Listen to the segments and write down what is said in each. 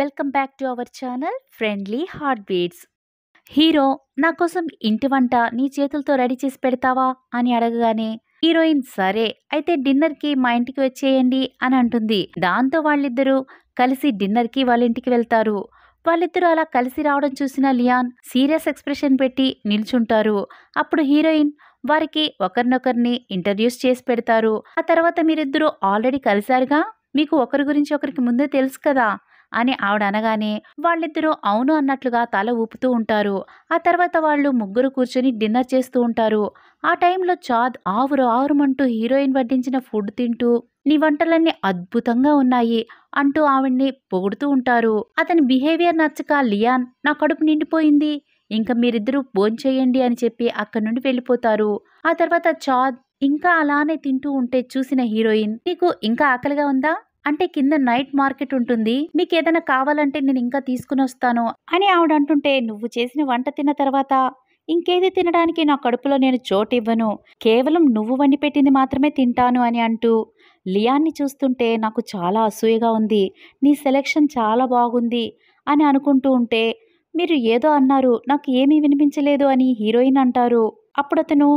Welcome back to our channel friendly heart beats. Hero నా కోసం ఇంటి వంట నీ చేతులతో రెడీ చేసి పెడతావా అని అడగగానే హీరోయిన్ సరే అయితే డిన్నర్కి మా ఇంటికి వచ్చేయండి అని అంటుంది. దాంతో వాళ్ళిద్దరూ కలిసి డిన్నర్కి వాళ్ళ ఇంటికి వెళ్తారు. వాళ్ళిద్దరూ అలా కలిసి రావడం చూసిన లియాన్ సీరియస్ ఎక్స్ప్రెషన్ పెట్టి నిల్చుంటారు. అప్పుడు హీరోయిన్ వారికి ఒకరినొకరిని ఇంట్రడ్యూస్ చేసి పెడతారు. ఆ తర్వాత మీరిద్దరూ ఆల్రెడీ కలిశారుగా, మీకు ఒకరి గురించి ఒకరికి ముందే తెలుసు కదా అని ఆవిడ అనగానే వాళ్ళిద్దరూ అవును అన్నట్లుగా తల ఊపుతూ ఉంటారు. ఆ తర్వాత వాళ్ళు ముగ్గురు కూర్చొని డిన్నర్ చేస్తూ ఉంటారు. ఆ టైంలో చాద్ ఆవురు ఆవురమంటూ హీరోయిన్ వడ్డించిన ఫుడ్ తింటూ నీ వంటలన్నీ అద్భుతంగా ఉన్నాయి అంటూ ఆవిడ్ని పొగుడుతూ ఉంటారు. అతని బిహేవియర్ నచ్చక లియాన్ నా కడుపు నిండిపోయింది, ఇంకా మీరిద్దరూ భోంచేయండి అని చెప్పి అక్కడి నుండి వెళ్ళిపోతారు. ఆ తర్వాత చాద్ ఇంకా అలానే తింటూ ఉంటే చూసిన హీరోయిన్ నీకు ఇంకా ఆకలిగా ఉందా అంటే కింద నైట్ మార్కెట్ ఉంటుంది, మీకు ఏదైనా కావాలంటే నేను ఇంకా తీసుకుని వస్తాను అని ఆవిడ అంటుంటే నువ్వు చేసిన వంట తిన్న తర్వాత ఇంకేది తినడానికి నా కడుపులో నేను చోటు ఇవ్వను, కేవలం నువ్వు వండి పెట్టింది మాత్రమే తింటాను అని అంటూ లియాన్ని చూస్తుంటే నాకు చాలా అసూయగా ఉంది, నీ సెలెక్షన్ చాలా బాగుంది అని అనుకుంటూ ఉంటే మీరు ఏదో అన్నారు నాకు ఏమీ వినిపించలేదు అని హీరోయిన్ అంటారు. అప్పుడు అతను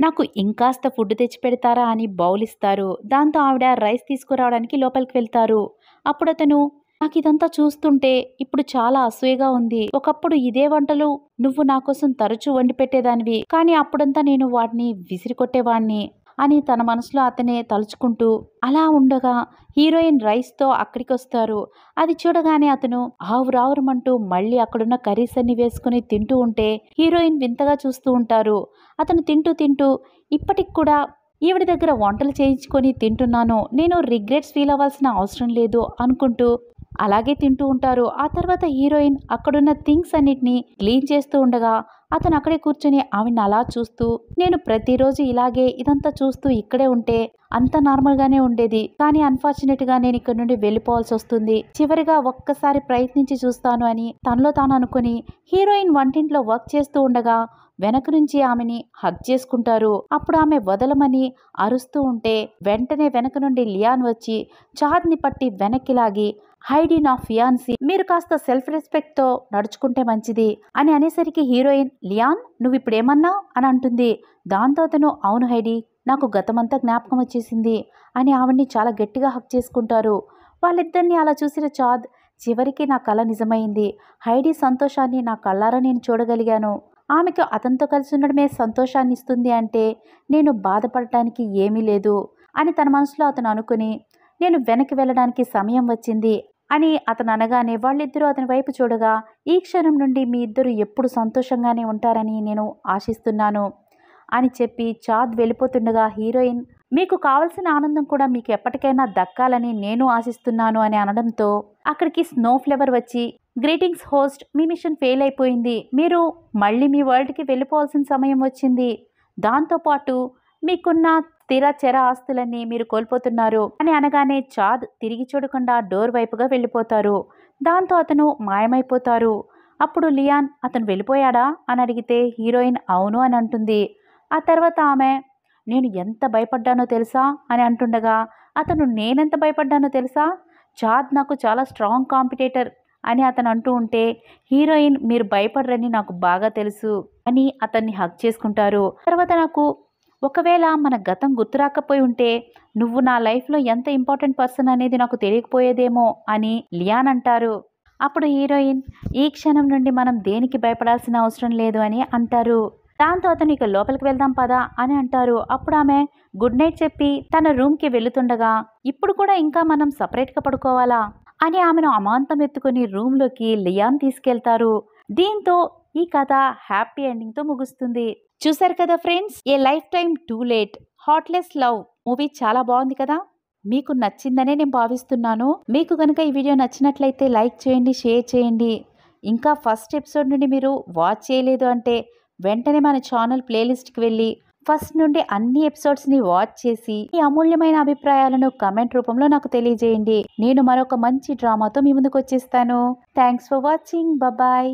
నాకు ఇంకాస్త ఫుడ్ తెచ్చి పెడతారా అని బౌల్ ఇస్తారు. దాంతో ఆవిడ రైస్ తీసుకురావడానికి లోపలికి వెళ్తారు. అప్పుడు అతను నాకు ఇదంతా చూస్తుంటే ఇప్పుడు చాలా అసూయగా ఉంది, ఒకప్పుడు ఇదే వంటలు నువ్వు నా కోసం తరచూ వండి పెట్టేదానివి, కానీ అప్పుడంతా నేను వాటిని విసిరికొట్టేవాణ్ణి అని తన మనసులో అతనే తలుచుకుంటూ అలా ఉండగా హీరోయిన్ రైస్తో అక్కడికి వస్తారు. అది చూడగానే అతను ఆవురావురమంటూ మళ్ళీ అక్కడున్న కర్రీస్ అన్ని వేసుకుని తింటూ ఉంటే హీరోయిన్ వింతగా చూస్తూ ఉంటారు. అతను తింటూ ఇప్పటికి కూడా ఈవిడ దగ్గర వంటలు చేయించుకొని తింటున్నాను, నేను రిగ్రెట్స్ ఫీల్ అవ్వాల్సిన అవసరం లేదు అనుకుంటూ అలాగే తింటూ ఉంటారు. ఆ తర్వాత హీరోయిన్ అక్కడున్న థింగ్స్ అన్నిటినీ క్లీన్ చేస్తూ ఉండగా అతను అక్కడే కూర్చొని ఆవిడని అలా చూస్తూ నేను ప్రతిరోజు ఇలాగే ఇదంతా చూస్తూ ఇక్కడే ఉంటే అంత నార్మల్గానే ఉండేది, కానీ అన్ఫార్చునేట్గా నేను ఇక్కడ నుండి వెళ్ళిపోవాల్సి వస్తుంది, చివరిగా ఒక్కసారి ప్రయత్నించి చూస్తాను అని తనలో తాను అనుకుని హీరోయిన్ వంటింట్లో వర్క్ చేస్తూ ఉండగా వెనక నుంచి ఆమెని హగ్ చేసుకుంటారు. అప్పుడు ఆమె వదలమని అరుస్తూ ఉంటే వెంటనే వెనక నుండి లియాన్ వచ్చి చాద్ని పట్టి వెనక్కి లాగి హైడీ నా ఫియాన్సీ, మీరు కాస్త సెల్ఫ్ రెస్పెక్ట్ తో నడుచుకుంటే మంచిది అని అనేసరికి హీరోయిన్ లియాన్ నువ్వు ఇప్పుడు ఏమన్నావు అని అంటుంది. దాంతో అతను అవును హైడీ, నాకు గతమంతా జ్ఞాపకం వచ్చేసింది అని ఆవిడ్ని చాలా గట్టిగా హక్ చేసుకుంటారు. వాళ్ళిద్దరిని అలా చూసిన చాద్ చివరికి నా కల నిజమైంది, హైడీ సంతోషాన్ని నా కళ్ళారా నేను చూడగలిగాను, ఆమెకు అతనితో కలిసి ఉండడమే సంతోషాన్ని ఇస్తుంది అంటే నేను బాధపడటానికి ఏమీ లేదు అని తన మనసులో అతను అనుకుని నేను వెనక్కి వెళ్ళడానికి సమయం వచ్చింది అని అతను అనగానే వాళ్ళిద్దరూ అతని వైపు చూడగా ఈ క్షణం నుండి మీ ఇద్దరు ఎప్పుడు సంతోషంగానే ఉంటారని నేను ఆశిస్తున్నాను అని చెప్పి చాద్ వెళ్ళిపోతుండగా హీరోయిన్ మీకు కావలసిన ఆనందం కూడా మీకు ఎప్పటికైనా దక్కాలని నేను ఆశిస్తున్నాను అని అనడంతో అక్కడికి స్నో ఫ్లేవర్ వచ్చి గ్రీటింగ్స్ హోస్ట్, మీ మిషన్ ఫెయిల్ అయిపోయింది, మీరు మళ్ళీ మీ వరల్డ్కి వెళ్ళిపోవాల్సిన సమయం వచ్చింది, దాంతోపాటు మీకున్న స్థిర చర ఆస్తులన్నీ మీరు కోల్పోతున్నారు అని అనగానే చాద్ తిరిగి చూడకుండా డోర్ వైపుగా వెళ్ళిపోతారు. దాంతో అతను మాయమైపోతారు. అప్పుడు లియాన్ అతను వెళ్ళిపోయాడా అని అడిగితే హీరోయిన్ అవును అని అంటుంది. ఆ తర్వాత ఆమె నేను ఎంత భయపడ్డానో తెలుసా అని అంటుండగా అతను నేనెంత భయపడ్డానో తెలుసా, చాద్ నాకు చాలా స్ట్రాంగ్ కాంపిటేటర్ అని అతను అంటూ ఉంటే హీరోయిన్ మీరు భయపడరని నాకు బాగా తెలుసు అని అతన్ని హగ్ చేసుకుంటారు. తర్వాత నాకు ఒకవేళ మన గతం గుర్తురాకపోయి ఉంటే నువ్వు నా లైఫ్లో ఎంత ఇంపార్టెంట్ పర్సన్ అనేది నాకు తెలియకపోయేదేమో అని లియాన్ అంటారు. అప్పుడు హీరోయిన్ ఈ క్షణం నుండి మనం దేనికి భయపడాల్సిన అవసరం లేదు అని అంటారు. దాంతో అతను ఇక లోపలికి వెళ్దాం పదా అని అంటారు. అప్పుడు ఆమె గుడ్ నైట్ చెప్పి తన రూమ్కి వెళుతుండగా ఇప్పుడు కూడా ఇంకా మనం సపరేట్గా పడుకోవాలా అని ఆమెను అమాంతం ఎత్తుకుని రూమ్లోకి లియాన్ తీసుకెళ్తారు. దీంతో ఈ కథ హ్యాపీ ఎండింగ్తో ముగుస్తుంది. చూసారు కదా friends, a life time too late heartless love movie చాలా బాగుంది కదా, మీకు నచ్చిందనే నేను భావిస్తున్నాను. మీకు కనుక ఈ వీడియో నచ్చినట్లయితే లైక్ చేయండి, షేర్ చేయండి. ఇంకా ఫస్ట్ ఎపిసోడ్ నుండి మీరు వాచ్ చేయలేదు అంటే వెంటనే మన ఛానల్ ప్లేలిస్ట్కి వెళ్ళి ఫస్ట్ నుండి అన్ని ఎపిసోడ్స్ని వాచ్ చేసి ఈ అమూల్యమైన అభిప్రాయాలను కమెంట్ రూపంలో నాకు తెలియజేయండి. నేను మరొక మంచి డ్రామాతో మీ ముందుకు వచ్చేస్తాను. Thanks for watching, bye.